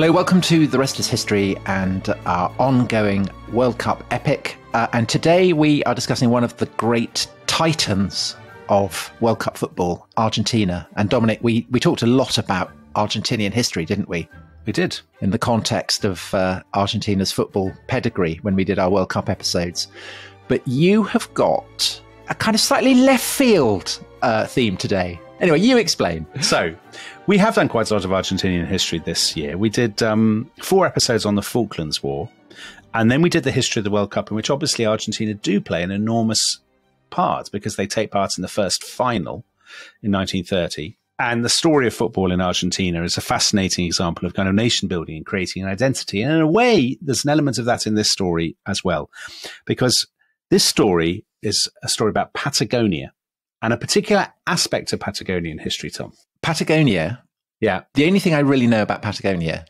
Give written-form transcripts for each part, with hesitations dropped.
Hello, welcome to The Rest is History and our ongoing World Cup epic. And today we are discussing one of the great titans of World Cup football, Argentina. And Dominic, we talked a lot about Argentinian history, didn't we? We did. In the context of Argentina's football pedigree when we did our World Cup episodes. But you have got a kind of slightly left field theme today. Anyway, you explain. So, we have done quite a lot of Argentinian history this year. We did 4 episodes on the Falklands War, and then we did the history of the World Cup, in which obviously Argentina do play an enormous part because they take part in the first final in 1930. And the story of football in Argentina is a fascinating example of kind of nation building and creating an identity. And in a way, there's an element of that in this story as well, because this story is a story about Patagonia and a particular aspect of Patagonian history, Tom. Patagonia? Yeah. The only thing I really know about Patagonia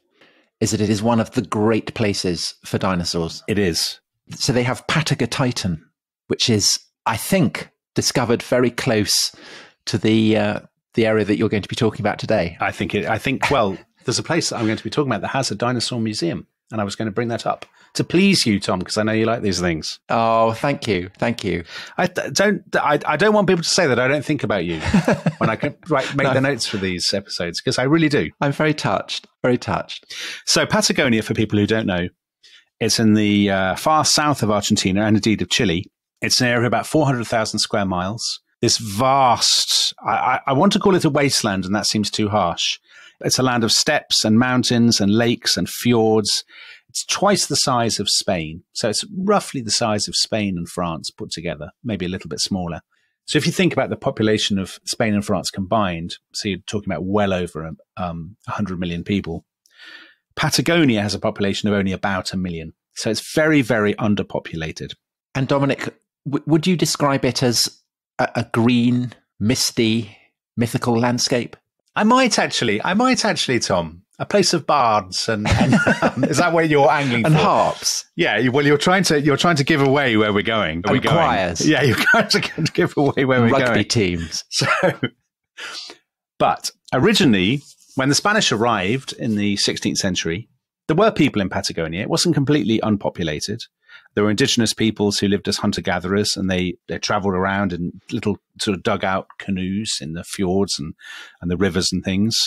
is that it is one of the great places for dinosaurs. It is. So they have Patagotitan, which is, I think, discovered very close to the area that you're going to be talking about today. I think, well, there's a place that I'm going to be talking about that has a dinosaur museum, and I was going to bring that up to please you, Tom, because I know you like these things. Oh, thank you. Thank you. I don't want people to say that I don't think about you when I make the notes for these episodes, because I really do. I'm very touched. Very touched. So Patagonia, for people who don't know, it's in the far south of Argentina and indeed of Chile. It's an area of about 400,000 square miles. This vast, I want to call it a wasteland, and that seems too harsh. It's a land of steppes and mountains and lakes and fjords. It's twice the size of Spain. So it's roughly the size of Spain and France put together, maybe a little bit smaller. So if you think about the population of Spain and France combined, so you're talking about well over 100 million people. Patagonia has a population of only about 1 million. So it's very, very underpopulated. And Dominic, would you describe it as a green, misty, mythical landscape? I might actually, Tom. A place of bards and is that where you're angling and for? Harps. Yeah, well, you're trying to give away where we're going. And choirs. Yeah, you're trying to give away where we're going. Rugby teams. So, but originally, when the Spanish arrived in the 16th century, there were people in Patagonia. It wasn't completely unpopulated. There were indigenous peoples who lived as hunter-gatherers, and they traveled around in little sort of dugout canoes in the fjords and the rivers and things.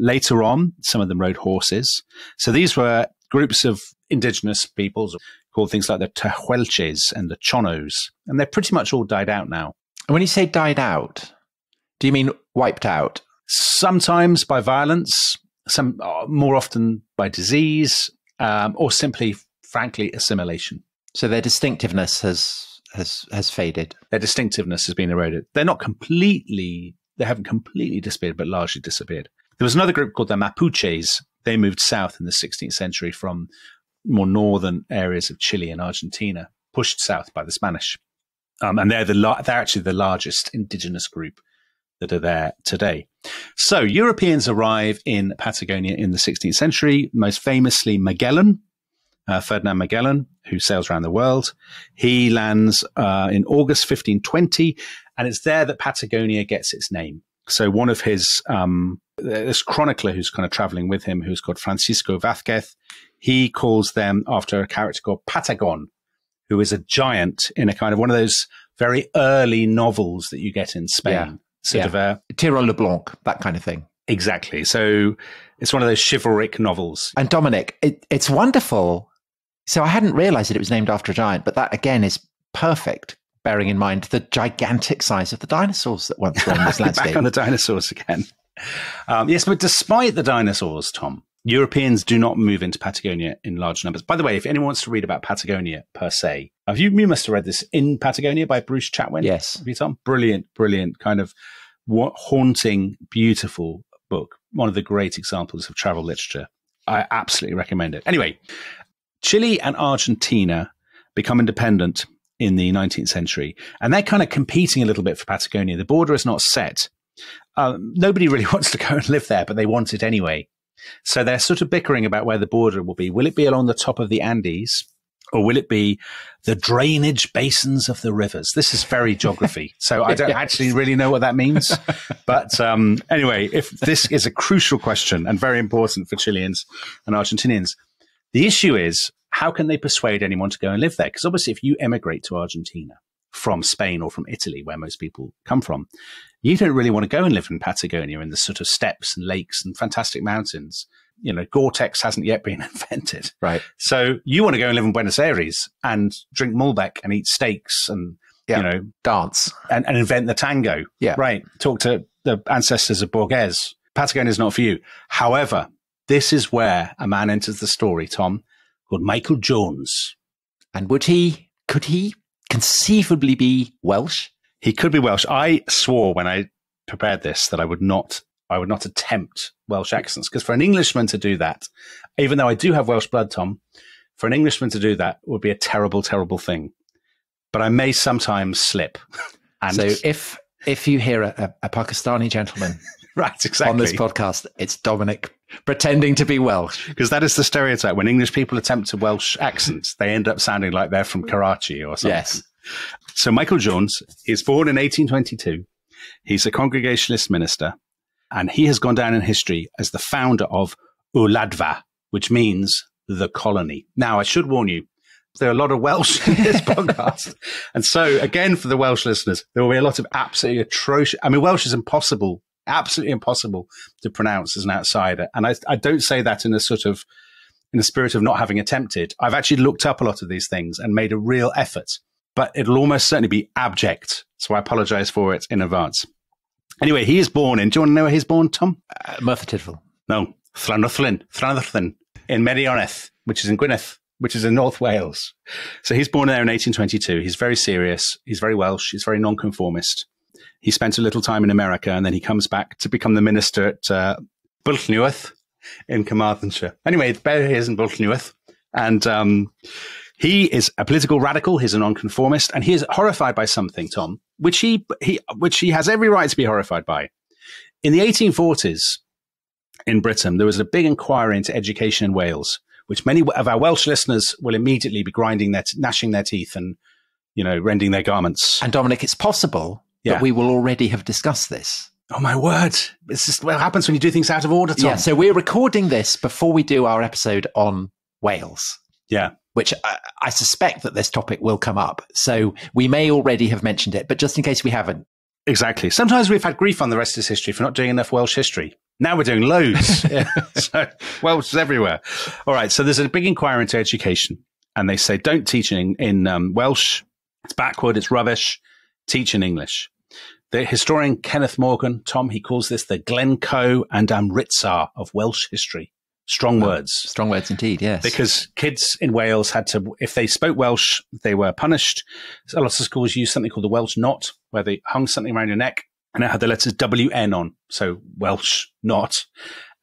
Later on, some of them rode horses. So these were groups of indigenous peoples called things like the Tehuelches and the Chonos, and they're pretty much all died out now. And when you say died out, do you mean wiped out? Sometimes by violence, some more often by disease, or simply, frankly, assimilation. So their distinctiveness has faded. Their distinctiveness has been eroded. They haven't completely disappeared, but largely disappeared. There was another group called the Mapuches. They moved south in the 16th century from more northern areas of Chile and Argentina, pushed south by the Spanish. And they're actually the largest indigenous group that are there today. So Europeans arrive in Patagonia in the 16th century, most famously Magellan, Ferdinand Magellan, who sails around the world. He lands in August 1520, and it's there that Patagonia gets its name. So one of his, this chronicler who's kind of traveling with him, who's called Francisco Vázquez, he calls them after a character called Patagon, who is a giant in a kind of one of those very early novels that you get in Spain. Sort of a Tyrol Leblanc, that kind of thing. Exactly. So it's one of those chivalric novels. And Dominic, it's wonderful. So I hadn't realized that it was named after a giant, but that again is perfect, bearing in mind the gigantic size of the dinosaurs that once roamed this landscape. Back on the dinosaurs again. Yes, but despite the dinosaurs, Tom, Europeans do not move into Patagonia in large numbers. By the way, if anyone wants to read about Patagonia per se, you must have read this, In Patagonia by Bruce Chatwin. Yes. Have you, Tom? Brilliant, kind of haunting, beautiful book. One of the great examples of travel literature. I absolutely recommend it. Anyway, Chile and Argentina become independent in the 19th century, and they're kind of competing a little bit for Patagonia. The border is not set. Nobody really wants to go and live there, but they want it anyway. So they're sort of bickering about where the border will be. Will it be along the top of the Andes, Or will it be the drainage basins of the rivers? This is very geography. So I don't actually really know what that means. But anyway, if this is a crucial question and very important for Chileans and Argentinians, the issue is, how can they persuade anyone to go and live there? Because obviously, if you emigrate to Argentina from Spain or from Italy, where most people come from, you don't really want to go and live in Patagonia in the sort of steppes and lakes and fantastic mountains. You know, Gore-Tex hasn't yet been invented. Right. So you want to go and live in Buenos Aires and drink Malbec and eat steaks and, you know, dance and invent the tango. Yeah. Right. Talk to the ancestors of Borges. Patagonia is not for you. However, this is where a man enters the story, Tom, called Michael Jones. And could he conceivably be Welsh? He could be Welsh. I swore when I prepared this that I would not attempt Welsh accents, because for an Englishman to do that, even though I do have Welsh blood, Tom, for an Englishman to do that would be a terrible, terrible thing. But I may sometimes slip. And so if you hear a Pakistani gentleman right, exactly. on this podcast, it's Dominic pretending to be Welsh. Because that is the stereotype. When English people attempt a Welsh accent, they end up sounding like they're from Karachi or something. Yes. So Michael Jones is born in 1822. He's a Congregationalist minister. And he has gone down in history as the founder of Uladva, which means the colony. Now, I should warn you, there are a lot of Welsh in this podcast. And so, again, for the Welsh listeners, there will be a lot of absolutely atrocious. I mean, Welsh is impossible, absolutely impossible to pronounce as an outsider. And I don't say that in a spirit of not having attempted. I've actually looked up a lot of these things and made a real effort, but it'll almost certainly be abject. So I apologize for it in advance. Anyway, he is born in, do you want to know where he's born, Tom? Merthyr Tydfil. No, Llanrwthyn, in Meirioneth, which is in Gwynedd, which is in North Wales. So he's born there in 1822. He's very serious. He's very Welsh. He's very nonconformist. He spent a little time in America, and then he comes back to become the minister at Bullnewydd in Carmarthenshire. Anyway, there he is in Bullnewydd. And he is a political radical. He's a nonconformist, and he is horrified by something, Tom, which he has every right to be horrified by. In the 1840s in Britain, there was a big inquiry into education in Wales, which many of our Welsh listeners will immediately be gnashing their teeth and, you know, rending their garments. And Dominic, it's possible that we will already have discussed this. Oh, my word. It's just what happens when you do things out of order, Tom. Yeah, so we're recording this before we do our episode on Wales. Yeah. Which I suspect that this topic will come up. So we may already have mentioned it, but just in case we haven't. Exactly. Sometimes we've had grief on the rest of this history for not doing enough Welsh history. Now we're doing loads. So Welsh is everywhere. All right. So there's a big inquiry into education. And they say, don't teach in Welsh. It's backward. It's rubbish. Teach in English. The historian Kenneth Morgan, Tom, he calls this the Glencoe and Amritsar of Welsh history. Strong words. Strong words indeed, yes. Because kids in Wales had to, if they spoke Welsh, they were punished. So a lot of schools used something called the Welsh knot, where they hung something around your neck and it had the letters WN on. So Welsh knot.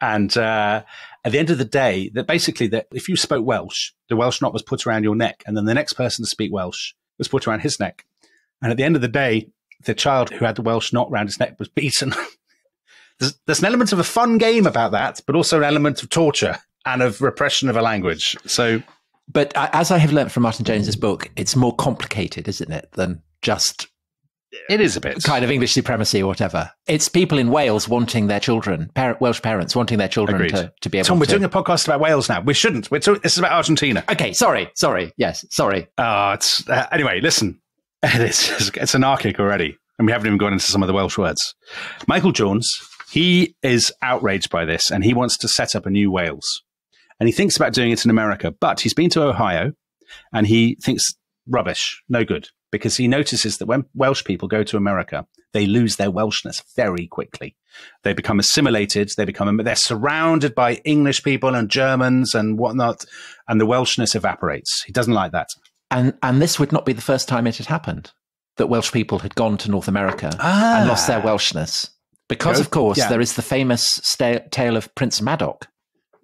And at the end of the day, that basically that if you spoke Welsh, the Welsh knot was put around your neck, and then the next person to speak Welsh was put around his neck. And at the end of the day, the child who had the Welsh knot around his neck was beaten. There's an element of a fun game about that, but also an element of torture and of repression of a language. So, but as I have learnt from Martin Jones's book, it's more complicated, isn't it, than just it is a bit kind of English supremacy or whatever. It's people in Wales wanting their children, Welsh parents wanting their children to be able Tom, to. we're doing a podcast about Wales now. We shouldn't. This is about Argentina. Okay, sorry. Yes, sorry. Anyway, listen. It's anarchic already, and we haven't even gone into some of the Welsh words. Michael Jones, he is outraged by this, and he wants to set up a new Wales. And he thinks about doing it in America, but he's been to Ohio, and he thinks rubbish, no good, because he notices that when Welsh people go to America, they lose their Welshness very quickly. They become assimilated. They're surrounded by English people and Germans and whatnot, and the Welshness evaporates. He doesn't like that. And this would not be the first time it had happened, that Welsh people had gone to North America and lost their Welshness. Because, of course, there is the famous tale of Prince Madoc.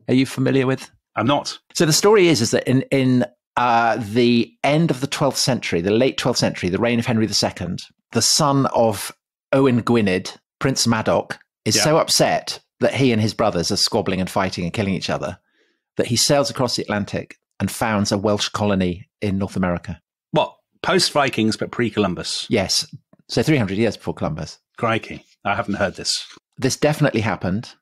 Are you familiar with? I'm not. So the story is that in the end of the 12th century, the late 12th century, the reign of Henry II, the son of Owen Gwynedd, Prince Madoc, is so upset that he and his brothers are squabbling and fighting and killing each other that he sails across the Atlantic and founds a Welsh colony in North America. What? Post-Vikings, but pre-Columbus? Yes. So 300 years before Columbus. Crikey. I haven't heard this. This definitely happened.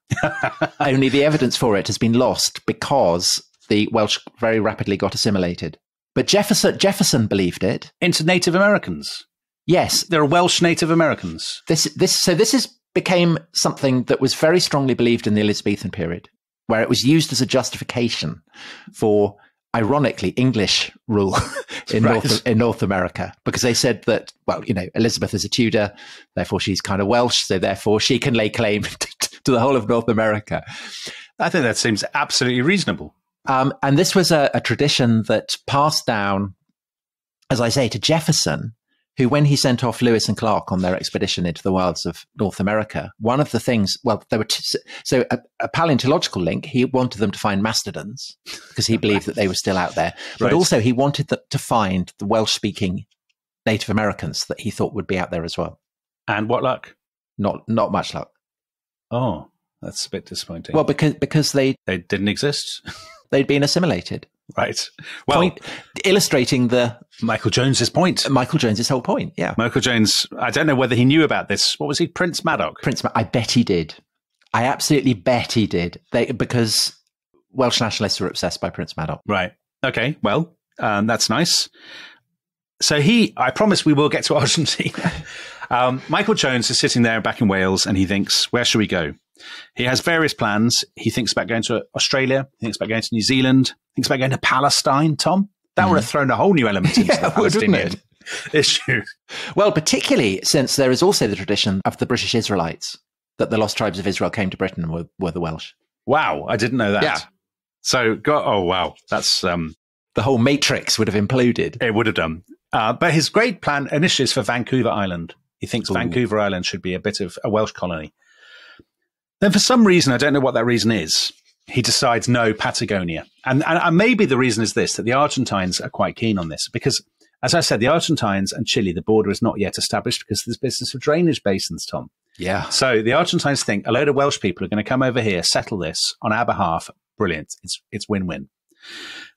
Only the evidence for it has been lost because the Welsh very rapidly got assimilated. But Jefferson believed it. Into Native Americans? Yes. There are Welsh Native Americans. This became something that was very strongly believed in the Elizabethan period, where it was used as a justification for, ironically, English rule in North America, because they said that, well, Elizabeth is a Tudor, therefore she's kind of Welsh, so therefore she can lay claim to the whole of North America. I think that seems absolutely reasonable. And this was a tradition that passed down, as I say, to Jefferson, who, when he sent off Lewis and Clark on their expedition into the wilds of North America, one of the things, well, there were a paleontological link. He wanted them to find mastodons because he believed that they were still out there. But also he wanted to find the Welsh-speaking Native Americans that he thought would be out there as well. And what luck? Not much luck. Oh, that's a bit disappointing. Well, because they didn't exist. They'd been assimilated. Right. Well, illustrating the Michael Jones's point. Michael Jones's whole point. Yeah. Michael Jones. I don't know whether he knew about this. What was he? Prince Madoc. I bet he did. I absolutely bet he did. Because Welsh nationalists were obsessed by Prince Madoc. Right. Okay. Well, that's nice. So I promise we will get to Argentina. Michael Jones is sitting there back in Wales and he thinks, where should we go? He has various plans. He thinks about going to Australia. He thinks about going to New Zealand. He thinks about going to Palestine, Tom. That would have thrown a whole new element into the Palestinian issue. Well, particularly since there is also the tradition of the British Israelites, that the lost tribes of Israel came to Britain and were the Welsh. Wow, I didn't know that. Yeah. So, oh, wow. That's... the whole matrix would have imploded. It would have done. But his great plan initially is for Vancouver Island. He thinks Vancouver Island should be a bit of a Welsh colony. Then for some reason, I don't know what that reason is, he decides no, Patagonia. And maybe the reason is this, that the Argentines are quite keen on this because, as I said, the Argentines and Chile, the border is not yet established because there's business of drainage basins, Tom. Yeah. So the Argentines think a load of Welsh people are going to come over here, settle this on our behalf. Brilliant. It's win-win.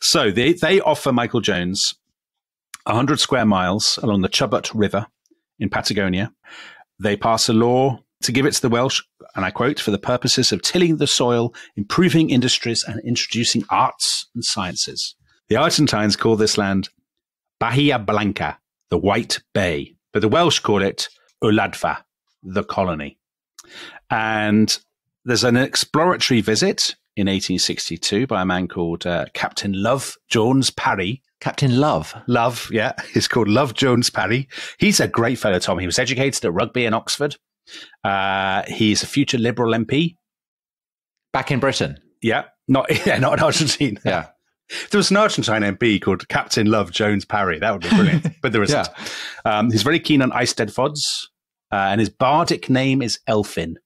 So they offer Michael Jones 100 square miles along the Chubut River in Patagonia. They pass a law to give it to the Welsh, and I quote, for the purposes of tilling the soil, improving industries, and introducing arts and sciences. The Argentines call this land Bahia Blanca, the White Bay, but the Welsh call it Uladfa, the colony. And there's an exploratory visit in 1862 by a man called Captain Love Jones Parry. Captain Love? Love, yeah. He's called Love Jones Parry. He's a great fellow, Tom. He was educated at Rugby in Oxford. He's a future Liberal MP. Back in Britain? Yeah. Not in Argentina. Yeah. There was an Argentine MP called Captain Love Jones Parry. That would be brilliant. But there isn't. Yeah. He's very keen on Eisteddfod fods. And his bardic name is Elfin.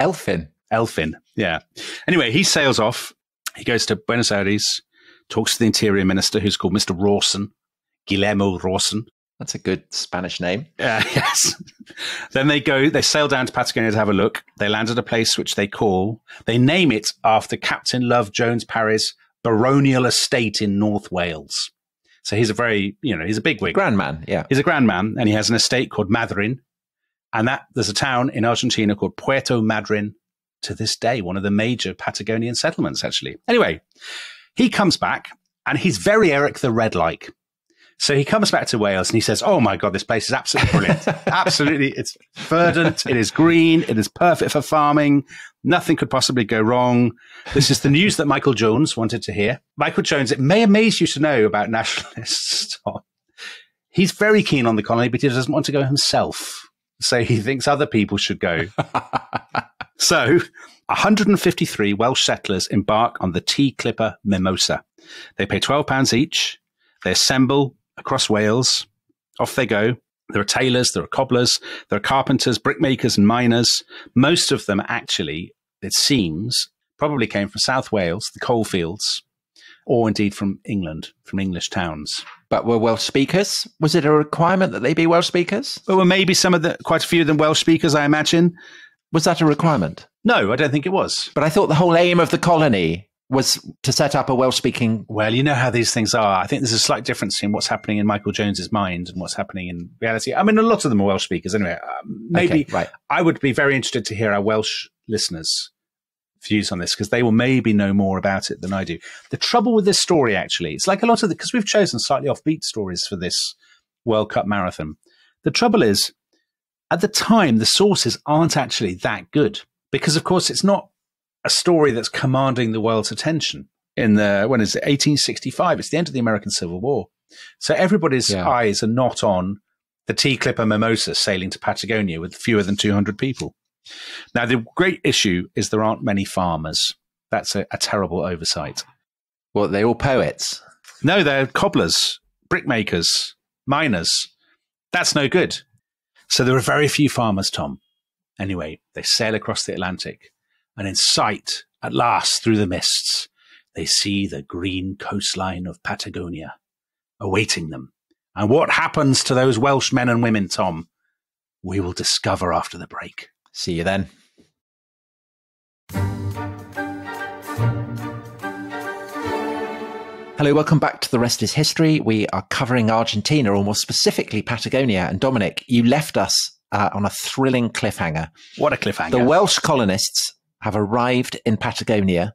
Elfin? Elfin, yeah. Anyway, he sails off. He goes to Buenos Aires, talks to the Interior Minister, who's called Mr. Rawson, Guillermo Rawson. That's a good Spanish name. Yes. Then they sail down to Patagonia to have a look. They land at a place which they name it after Captain Love Jones Parry's baronial estate in North Wales. So he's he's a bigwig. Grand man, yeah. He's a grand man, and he has an estate called Madryn. And there's a town in Argentina called Puerto Madryn to this day, one of the major Patagonian settlements, actually. Anyway, he comes back, and he's very Eric the Red-like. So he comes back to Wales and he says, oh my God, this place is absolutely brilliant. Absolutely. It's verdant. It is green. It is perfect for farming. Nothing could possibly go wrong. This is the news that Michael Jones wanted to hear. Michael Jones, it may amaze you to know about nationalists, Tom. He's very keen on the colony, but he doesn't want to go himself. So he thinks other people should go. So 153 Welsh settlers embark on the tea clipper Mimosa. They pay £12 each. They assemble across Wales. Off they go. There are tailors, there are cobblers, there are carpenters, brickmakers and miners. Most of them actually, it seems, probably came from South Wales, the coalfields, or indeed from England, from English towns. But were Welsh speakers? Was it a requirement that they be Welsh speakers? Well, maybe quite a few of them Welsh speakers, I imagine. Was that a requirement? No, I don't think it was. But I thought the whole aim of the colony was to set up a Welsh-speaking... Well, you know how these things are. I think there's a slight difference in what's happening in Michael Jones's mind and what's happening in reality. I mean, a lot of them are Welsh speakers anyway. Maybe Okay, right. I would be very interested to hear our Welsh listeners' views on this, because they will maybe know more about it than I do. The trouble with this story, actually, it's like a lot of because we've chosen slightly offbeat stories for this World Cup marathon. The trouble is, at the time, the sources aren't actually that good, because, of course, it's not a story that's commanding the world's attention in when is it, 1865? It's the end of the American Civil War. So everybody's eyes are not on the Tea Clipper Mimosa sailing to Patagonia with fewer than 200 people. Now, the great issue is there aren't many farmers. That's a terrible oversight. Well, they're all poets. No, they're cobblers, brickmakers, miners. That's no good. So there are very few farmers, Tom. Anyway, they sail across the Atlantic, and in sight, at last, through the mists, they see the green coastline of Patagonia awaiting them. And what happens to those Welsh men and women, Tom, we will discover after the break. See you then. Hello, welcome back to The Rest is History. We are covering Argentina, or more specifically Patagonia. And Dominic, you left us on a thrilling cliffhanger. What a cliffhanger. The Welsh colonists have arrived in Patagonia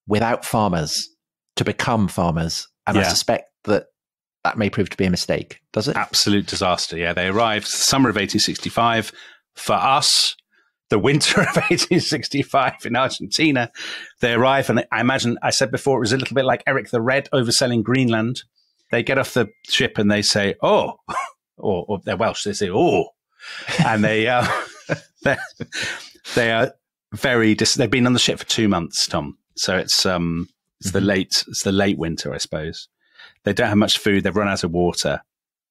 without farmers to become farmers. And I suspect that may prove to be a mistake, does it? Absolute disaster. Yeah, they arrived summer of 1865. For us, the winter of 1865 in Argentina, they arrive, and I imagine, I said before, it was a little bit like Eric the Red overselling Greenland. They get off the ship and they say, oh, or they're Welsh, they say, oh, and they are very, they've been on the ship for 2 months, Tom. So it's the late winter, I suppose. They don't have much food. They've run out of water.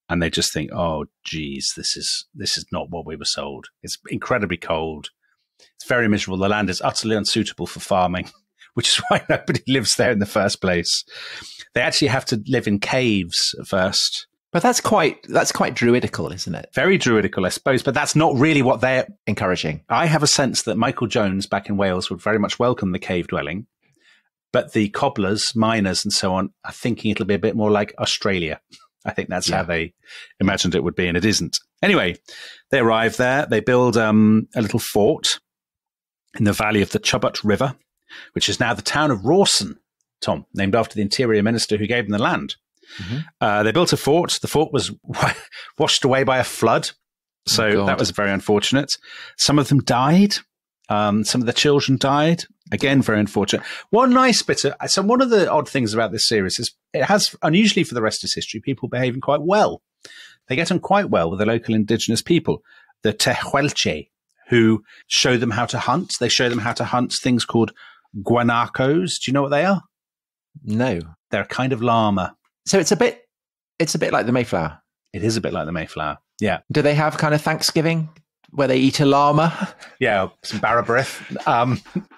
And they just think, oh, geez, this is not what we were sold. It's incredibly cold. It's very miserable. The land is utterly unsuitable for farming, which is why nobody lives there in the first place. They actually have to live in caves at first. But that's quite druidical, isn't it? Very druidical, I suppose. But that's not really what they're encouraging. I have a sense that Michael Jones back in Wales would very much welcome the cave dwelling. But the cobblers, miners, and so on are thinking it'll be a bit more like Australia. I think that's how they imagined it would be, and it isn't. Anyway, they arrive there. They build a little fort in the valley of the Chubut River, which is now the town of Rawson, Tom, named after the interior minister who gave them the land. Mm-hmm. They built a fort. The fort was washed away by a flood, so that was very unfortunate. Some of them died. Some of the children died. Again, very unfortunate. One nice bit so one of the odd things about this series is it has, unusually for the rest is history, people behaving quite well. They get on quite well with the local indigenous people, the Tehuelche, who show them how to hunt. They show them how to hunt things called guanacos. Do you know what they are? No. They're a kind of llama. So it's a bit like the Mayflower. It is a bit like the Mayflower. Yeah. Do they have kind of Thanksgiving where they eat a llama? Yeah, some barrabrith.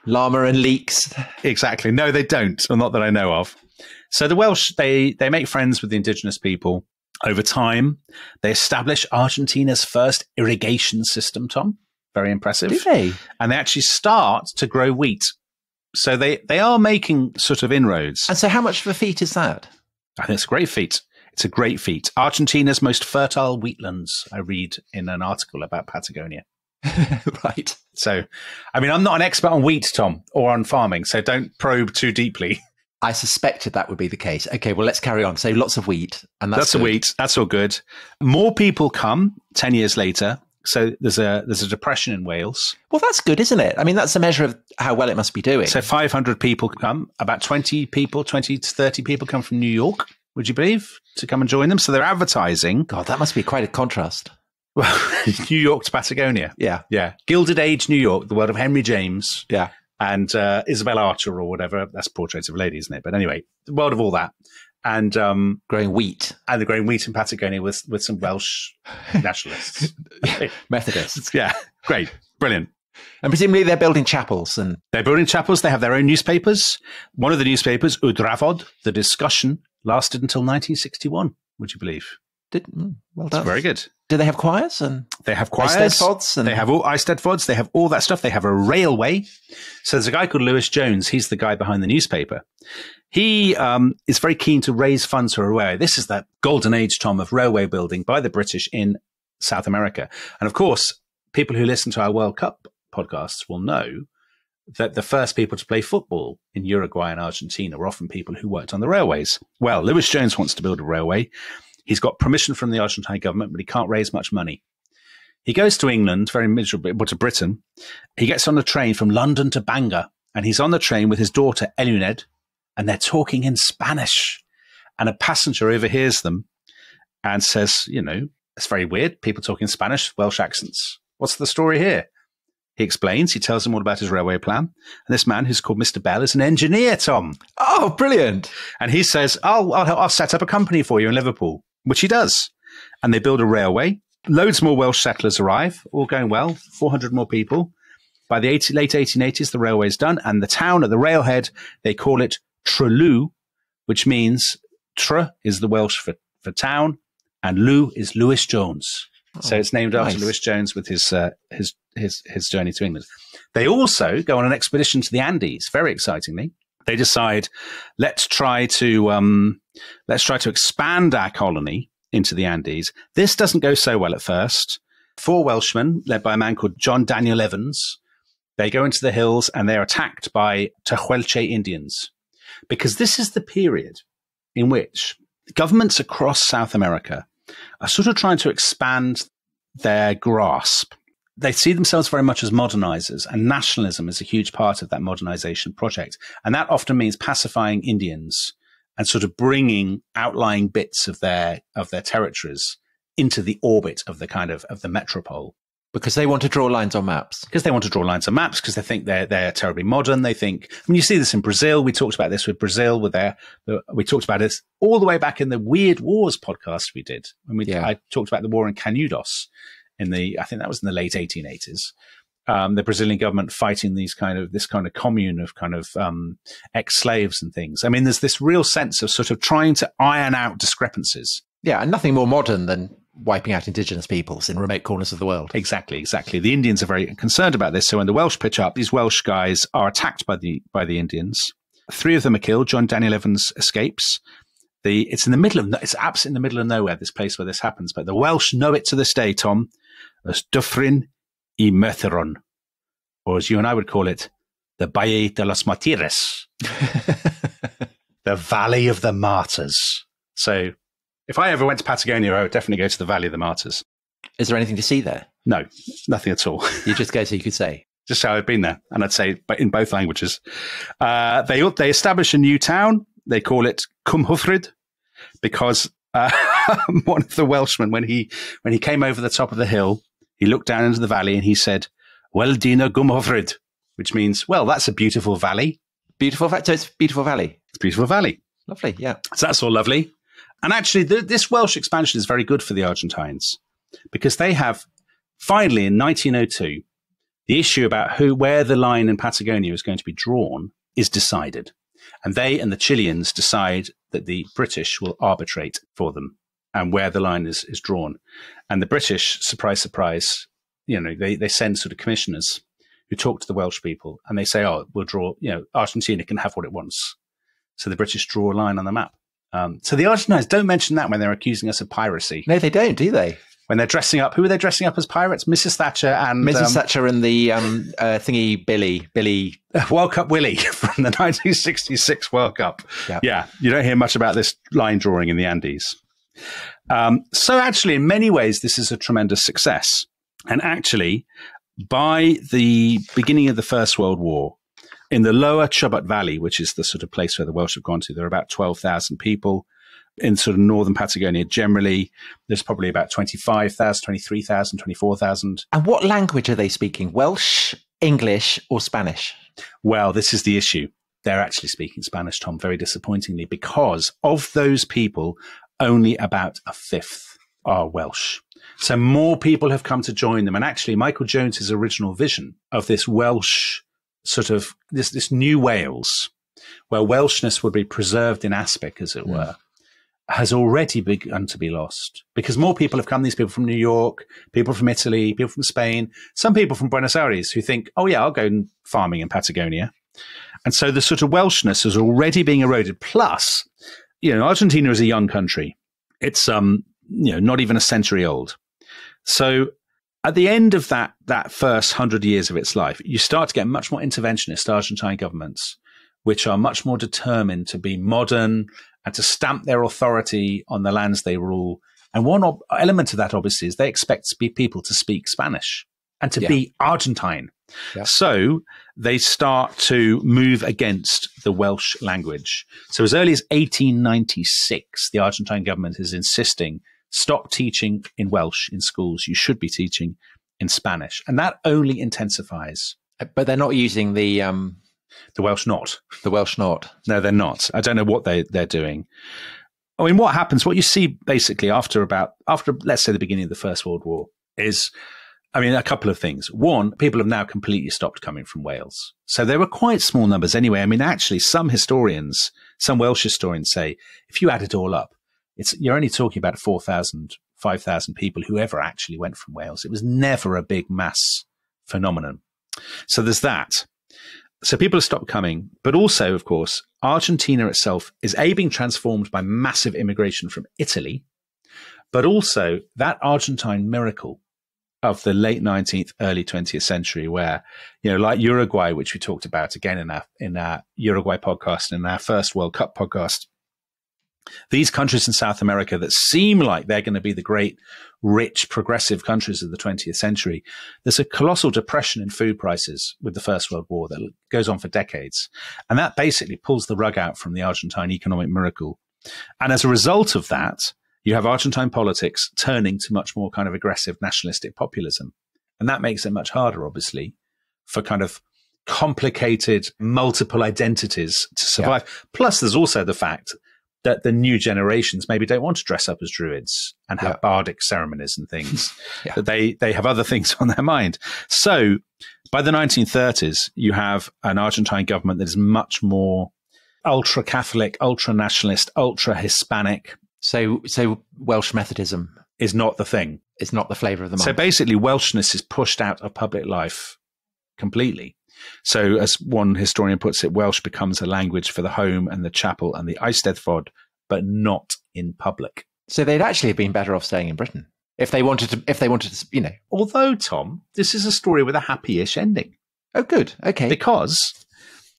Llama and leeks. Exactly. No, they don't, or not that I know of. So the Welsh, they make friends with the indigenous people. Over time, they establish Argentina's first irrigation system, Tom. Very impressive. Do they? And they actually start to grow wheat. So they are making sort of inroads. And so how much of a feat is that? I think it's a great feat. It's a great feat. Argentina's most fertile wheatlands, I read in an article about Patagonia. Right. So, I mean, I'm not an expert on wheat, Tom, or on farming, so don't probe too deeply. I suspected that would be the case. Okay, well, let's carry on. So lots of wheat. And that's the wheat. That's all good. More people come 10 years later. So there's a depression in Wales. Well, that's good, isn't it? I mean, that's a measure of how well it must be doing. So 500 people come. About 20 to 30 people come from New York, would you believe, to come and join them. So they're advertising. God, that must be quite a contrast. Well, New York to Patagonia. Yeah. Yeah. Gilded Age New York, the world of Henry James. Yeah. And Isabel Archer or whatever. That's Portraits of a Lady, isn't it? But anyway, the world of all that. And growing wheat. And they're growing wheat in Patagonia with some Welsh nationalists. Methodists. Yeah. Great. Brilliant. And presumably they're building chapels. They're building chapels. They have their own newspapers. One of the newspapers, Udrafod, the discussion, lasted until 1961, would you believe? Well done. It's very good. Do they have choirs? And they have choirs. Eisteddfods? They have all Eisteddfods. They have all that stuff. They have a railway. So there's a guy called Lewis Jones. He's the guy behind the newspaper. He is very keen to raise funds for a railway. This is the golden age, Tom, of railway building by the British in South America. And of course, people who listen to our World Cup podcasts will know that the first people to play football in Uruguay and Argentina were often people who worked on the railways. Well, Lewis Jones wants to build a railway. He's got permission from the Argentine government, but he can't raise much money. He goes to England, very miserable, but to Britain. He gets on a train from London to Bangor, and he's on the train with his daughter, Eluned, and they're talking in Spanish. And a passenger overhears them and says, it's very weird, people talking Spanish, Welsh accents. What's the story here? He explains, he tells them all about his railway plan. And this man, who's called Mr. Bell, is an engineer, Tom. Oh, brilliant. And he says, I'll set up a company for you in Liverpool, which he does. And they build a railway. Loads more Welsh settlers arrive, all going well, 400 more people. By the late 1880s, the railway's done. And the town at the railhead, they call it Trelw, which means Tr is the Welsh for town, and Lw is Lewis Jones. So it's named after Lewis Jones with his journey to England. They also go on an expedition to the Andes. Very excitingly, they decide let's try to expand our colony into the Andes. This doesn't go so well at first. 4 Welshmen, led by a man called John Daniel Evans, they go into the hills and they're attacked by Tehuelche Indians, because this is the period in which governments across South America are sort of trying to expand their grasp. They see themselves very much as modernizers, and nationalism is a huge part of that modernization project. And that often means pacifying Indians and sort of bringing outlying bits of their territories into the orbit of the metropole. Because they want to draw lines on maps. Because they think they're terribly modern. They think, you see this in Brazil. We talked about this with Brazil. We talked about this all the way back in the Weird Wars podcast we did. I talked about the war in Canudos I think that was in the late 1880s. The Brazilian government fighting this kind of commune of ex-slaves and things. There's this real sense of sort of trying to iron out discrepancies. Yeah, and nothing more modern than wiping out indigenous peoples in remote corners of the world. Exactly. The Indians are very concerned about this. So when the Welsh pitch up, these Welsh guys are attacked by the Indians. 3 of them are killed. John Daniel Evans escapes. It's absolutely in the middle of nowhere, this place where this happens. But the Welsh know it to this day, Tom, as Dyffryn y Merthyron, or as you and I would call it, the Valle de los Martires, the Valley of the Martyrs. So if I ever went to Patagonia, I would definitely go to the Valley of the Martyrs. Is there anything to see there? No, nothing at all. You just go so you could say. Just how I've been there, and I'd say in both languages. They establish a new town. They call it Cwmhyfryd, because one of the Welshmen, when he came over the top of the hill, he looked down into the valley and he said, "Wel dina Cwmhyfryd," which means, well, that's a beautiful valley. Beautiful. So it's a beautiful valley. It's a beautiful valley. Lovely, yeah. So that's all lovely. And actually, this Welsh expansion is very good for the Argentines, because they have finally in 1902, the issue about where the line in Patagonia is going to be drawn is decided. And they and the Chileans decide that the British will arbitrate for them and where the line is drawn. And the British, surprise, surprise, they send sort of commissioners who talk to the Welsh people, and they say, we'll draw, Argentina can have what it wants. So the British draw a line on the map. So the Argentines don't mention that when they're accusing us of piracy. No, they don't, do they? When they're dressing up, who are they dressing up as pirates? Mrs. Thatcher and Mrs. Thatcher and the thingy Billy World Cup Willie from the 1966 World Cup. Yep. Yeah, you don't hear much about this line drawing in the Andes. So actually, in many ways, this is a tremendous success. And actually, by the beginning of the First World War, in the lower Chubut Valley, which is the sort of place where the Welsh have gone to, there are about 12,000 people. In sort of northern Patagonia, generally, there's probably about 25,000, 23,000, 24,000. And what language are they speaking? Welsh, English, or Spanish? Well, this is the issue. They're actually speaking Spanish, Tom, very disappointingly, because of those people, only about a fifth are Welsh. So more people have come to join them. And actually, Michael Jones's original vision of this Welsh sort of, this new Wales, where Welshness would be preserved in aspic, as it were, has already begun to be lost because more people have come. These people from New York, people from Italy, people from Spain, some people from Buenos Aires who think, oh yeah, I'll go farming in Patagonia. And so the sort of Welshness is already being eroded. Plus, Argentina is a young country. It's, not even a century old. So at the end of that first 100 years of its life, you start to get much more interventionist Argentine governments, which are much more determined to be modern and to stamp their authority on the lands they rule. And one element of that, obviously, is they expect people to speak Spanish and to be Argentine. Yeah. So they start to move against the Welsh language. So as early as 1896, the Argentine government is insisting, stop teaching in Welsh in schools. You should be teaching in Spanish. And that only intensifies. But they're not using the Welsh not. The Welsh not. No, they're not. I don't know what they're doing. I mean, what happens, what you see basically after, let's say, the beginning of the First World War is, a couple of things. One, people have now completely stopped coming from Wales. So there were quite small numbers anyway. Actually, some Welsh historians say, if you add it all up, you're only talking about 4,000, 5,000 people who ever actually went from Wales. It was never a big mass phenomenon. So there's that. So people have stopped coming, but also, of course, Argentina itself is being transformed by massive immigration from Italy, but also that Argentine miracle of the late 19th, early 20th century, where, like Uruguay, which we talked about again in our Uruguay podcast and our first World Cup podcast, these countries in South America that seem like they're going to be the great, rich, progressive countries of the 20th century, there's a colossal depression in food prices with the First World War that goes on for decades. And that basically pulls the rug out from the Argentine economic miracle. And as a result of that, you have Argentine politics turning to much more kind of aggressive nationalistic populism. And that makes it much harder, obviously, for kind of complicated multiple identities to survive. Yeah. Plus, there's also the fact that the new generations maybe don't want to dress up as druids and have bardic ceremonies and things, that they have other things on their mind. So by the 1930s, you have an Argentine government that is much more ultra-Catholic, ultra-nationalist, ultra-Hispanic. So Welsh Methodism is not the thing. It's not the flavour of the month. So basically, Welshness is pushed out of public life completely. So as one historian puts it, Welsh becomes a language for the home and the chapel and the Eisteddfod, but not in public. So they'd actually have been better off staying in Britain if they wanted to. Although, Tom, this is a story with a happy-ish ending. Oh, good. Okay. Because,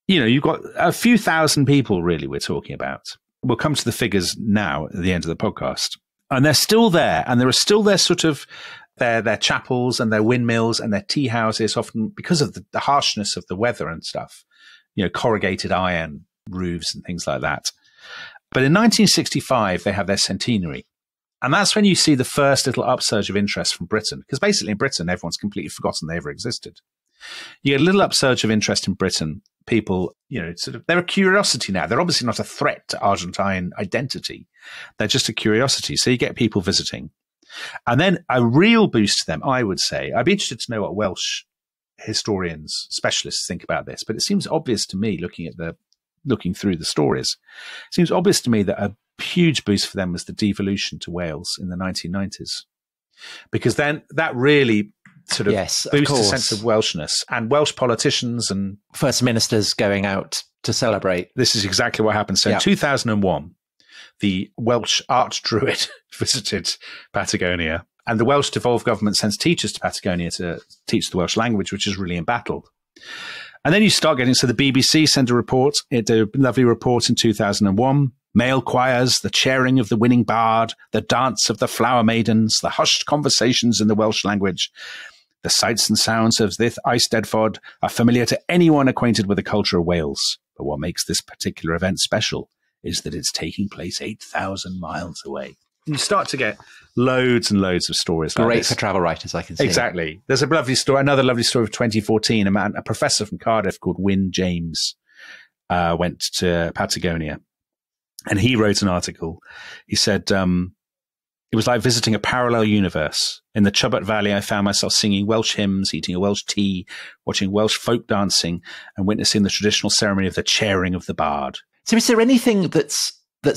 you've got a few thousand people really we're talking about. We'll come to the figures now at the end of the podcast. And they're still there. And there are still their sort of their chapels and their windmills and their tea houses, often because of the harshness of the weather and stuff, corrugated iron roofs and things like that. But in 1965, they have their centenary. And that's when you see the first little upsurge of interest from Britain. Because basically in Britain, everyone's completely forgotten they ever existed. You get a little upsurge of interest in Britain. People, they're a curiosity now. They're obviously not a threat to Argentine identity. They're just a curiosity. So you get people visiting. And then a real boost to them, I would say. I'd be interested to know what Welsh historians, specialists think about this. But it seems obvious to me, looking through the stories, it seems obvious to me that a huge boost for them was the devolution to Wales in the 1990s. Because then that really sort of boosts a sense of Welshness, and Welsh politicians and first ministers going out to celebrate. This is exactly what happened. So in 2001, the Welsh archdruid visited Patagonia, and the Welsh devolved government sends teachers to Patagonia to teach the Welsh language, which is really embattled. And then you start getting, so the BBC sent a report. It did a lovely report in 2001. Male choirs, the cheering of the winning bard, the dance of the flower maidens, the hushed conversations in the Welsh language. The sights and sounds of this Eisteddfod are familiar to anyone acquainted with the culture of Wales. But what makes this particular event special is that it's taking place 8,000 miles away. And you start to get loads and loads of stories like this. Great for travel writers, I can see. Exactly. There's a lovely story, another lovely story of 2014. A professor from Cardiff called Wyn James went to Patagonia, and he wrote an article. He said, it was like visiting a parallel universe. In the Chubut Valley, I found myself singing Welsh hymns, eating a Welsh tea, watching Welsh folk dancing, and witnessing the traditional ceremony of the chairing of the bard. So is there anything that's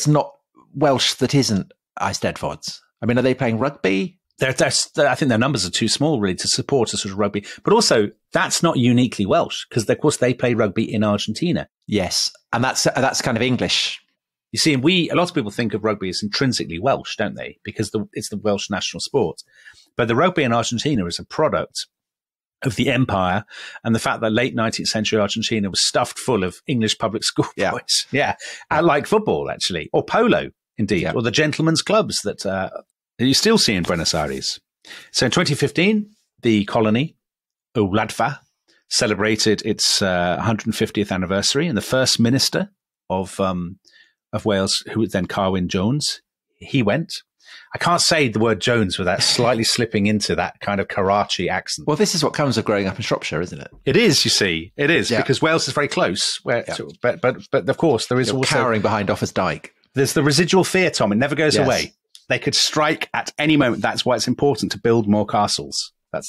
not Welsh that isn't Eisteddfods? I mean, are they playing rugby? I think their numbers are too small, really, to support a sort of rugby. But also, that's not uniquely Welsh, because, of course, they play rugby in Argentina. Yes, and that's kind of English. You see, a lot of people think of rugby as intrinsically Welsh, don't they? Because it's the Welsh national sport. But the rugby in Argentina is a product of the empire and the fact that late 19th century Argentina was stuffed full of English public school boys. Yeah. Like football, actually, or polo, indeed, or the gentlemen's clubs that you still see in Buenos Aires. So in 2015, the colony, Wladfa, celebrated its 150th anniversary, and the first minister of Wales, who was then Carwyn Jones, he went. I can't say the word Jones without slightly slipping into that kind of Karachi accent. Well, this is what comes of growing up in Shropshire, isn't it? It is, you see. It is, because Wales is very close. But of course, there is also cowering behind Offa's Dyke. There's the residual fear, Tom. It never goes away. They could strike at any moment. That's why it's important to build more castles. I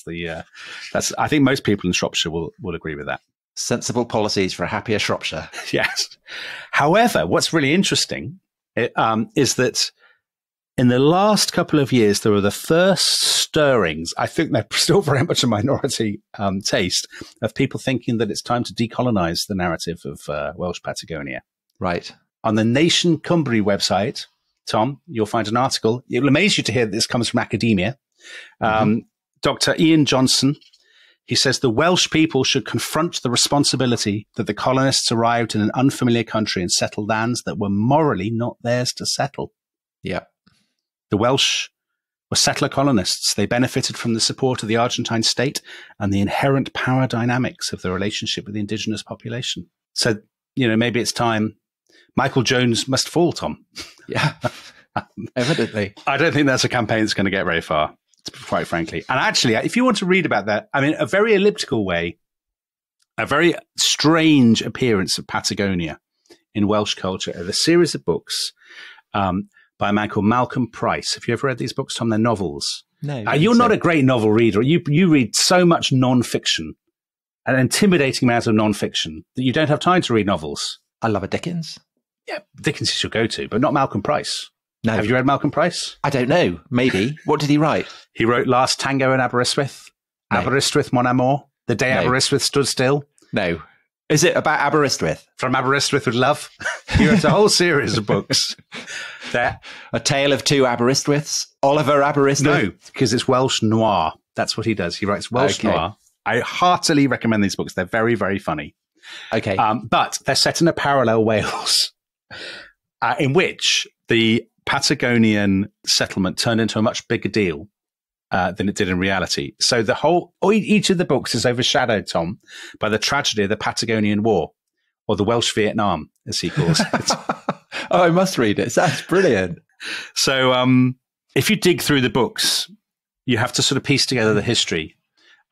think most people in Shropshire will agree with that. Sensible policies for a happier Shropshire. Yes. However, what's really interesting is that in the last couple of years, there were the first stirrings. I think they're still very much a minority taste of people thinking that it's time to decolonize the narrative of Welsh Patagonia. Right. On the Nation Cymru website, Tom, you'll find an article. It will amaze you to hear that this comes from academia. Dr. Ian Johnson, he says the Welsh people should confront the responsibility that the colonists arrived in an unfamiliar country and settled lands that were morally not theirs to settle. Yeah. The Welsh were settler colonists. They benefited from the support of the Argentine state and the inherent power dynamics of the relationship with the indigenous population. So, maybe it's time Michael Jones must fall, Tom. Yeah, evidently. I don't think that's a campaign that's going to get very far, quite frankly. And actually, if you want to read about that, I mean, a very elliptical way, a very strange appearance of Patagonia in Welsh culture are the series of books by a man called Malcolm Price. Have you ever read these books, Tom? They're novels. No. You're not a great novel reader. You read so much non-fiction, an intimidating amount of non-fiction, that you don't have time to read novels. I love a Dickens. Yeah, Dickens is your go-to, but not Malcolm Price. No. Have you read Malcolm Price? I don't know. Maybe. What did he write? He wrote Last Tango in Aberystwyth, Aberystwyth, Mon Amour, The Day Aberystwyth Stood Still. No. Is it about Aberystwyth? From Aberystwyth with Love. He wrote a whole series of books. A Tale of Two Aberystwyths? Oliver Aberystwyth? No, because it's Welsh noir. That's what he does. He writes Welsh noir. I heartily recommend these books. They're very, very funny. Okay. But they're set in a parallel Wales in which the Patagonian settlement turned into a much bigger deal than it did in reality. So each of the books is overshadowed, Tom, by the tragedy of the Patagonian War, or the Welsh Vietnam, as he calls it. Oh, I must read it. That's brilliant. So if you dig through the books, you have to sort of piece together the history.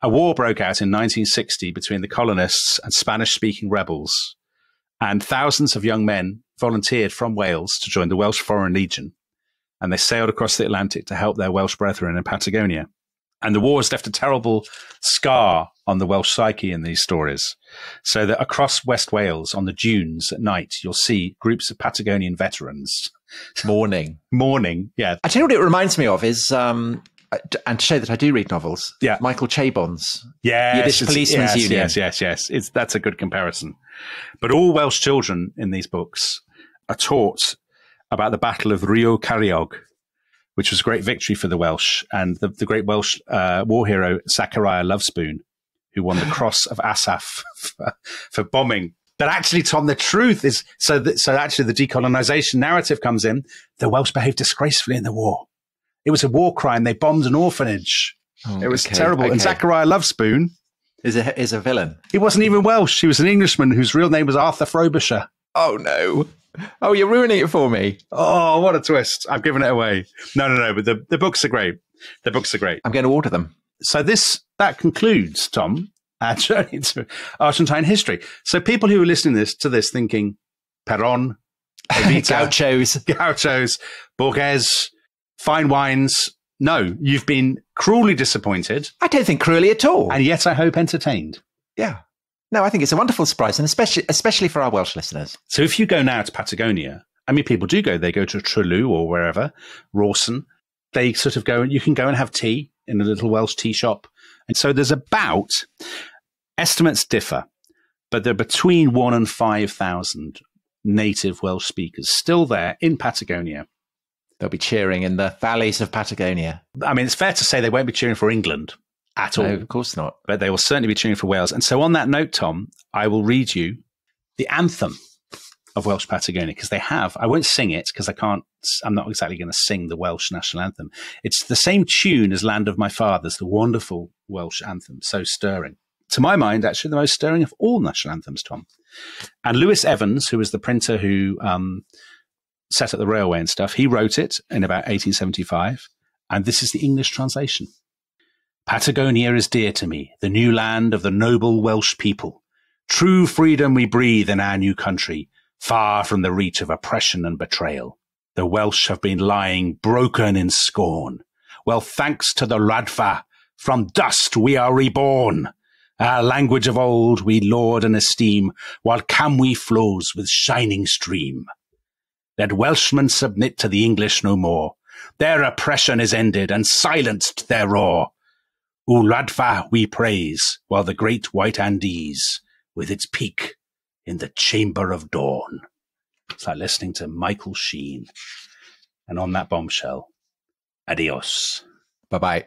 A war broke out in 1960 between the colonists and Spanish-speaking rebels, and thousands of young men volunteered from Wales to join the Welsh Foreign Legion, and they sailed across the Atlantic to help their Welsh brethren in Patagonia. And the war has left a terrible scar on the Welsh psyche in these stories, so that across West Wales on the dunes at night, you'll see groups of Patagonian veterans. Mourning, yeah. I tell you what it reminds me of is... and to show that I do read novels, Michael Chabon's Yiddish Policeman's Union. Yes. That's a good comparison. But all Welsh children in these books are taught about the Battle of Rio Carriog, which was a great victory for the Welsh, and the great Welsh war hero Zachariah Lovespoon, who won the Cross of Asaph for bombing. But actually, Tom, the truth is, so actually the decolonization narrative comes in. The Welsh behaved disgracefully in the war. It was a war crime. They bombed an orphanage. It was terrible. And Zachariah Lovespoon is a villain. He wasn't even Welsh. He was an Englishman whose real name was Arthur Frobisher. Oh, no. Oh, you're ruining it for me. Oh, what a twist. I've given it away. No. But the books are great. The books are great. I'm going to order them. So that concludes, Tom, our journey to Argentine history. So people who are listening to this thinking, Perón, Evita, Gauchos, Borges, fine wines. No, you've been cruelly disappointed. I don't think cruelly at all. And yet I hope entertained. Yeah. No, I think it's a wonderful surprise, and especially for our Welsh listeners. So if you go now to Patagonia, I mean, people do go. They go to Trelew or wherever, Rawson. They sort of go, and you can go and have tea in a little Welsh tea shop. And so there's about, estimates differ, but they're between 1,000 and 5,000 native Welsh speakers still there in Patagonia. They'll be cheering in the valleys of Patagonia. I mean, it's fair to say they won't be cheering for England at all. No, of course not. But they will certainly be cheering for Wales. And so on that note, Tom, I will read you the anthem of Welsh Patagonia, because they have, I won't sing it because I'm not exactly going to sing the Welsh national anthem. It's the same tune as Land of My Fathers, the wonderful Welsh anthem, so stirring. To my mind, actually, the most stirring of all national anthems, Tom. And Lewis Evans, who was the printer who set up the railway and stuff, he wrote it in about 1875. And this is the English translation. Patagonia is dear to me, the new land of the noble Welsh people. True freedom we breathe in our new country, far from the reach of oppression and betrayal. The Welsh have been lying broken in scorn. Well, thanks to the Radfa, from dust we are reborn. Our language of old we laud and esteem, while Camwy flows with shining stream. Let Welshmen submit to the English no more. Their oppression is ended and silenced their roar. Radfa we praise, while the great white Andes, with its peak in the chamber of dawn. It's like listening to Michael Sheen. And on that bombshell, adios. Bye-bye.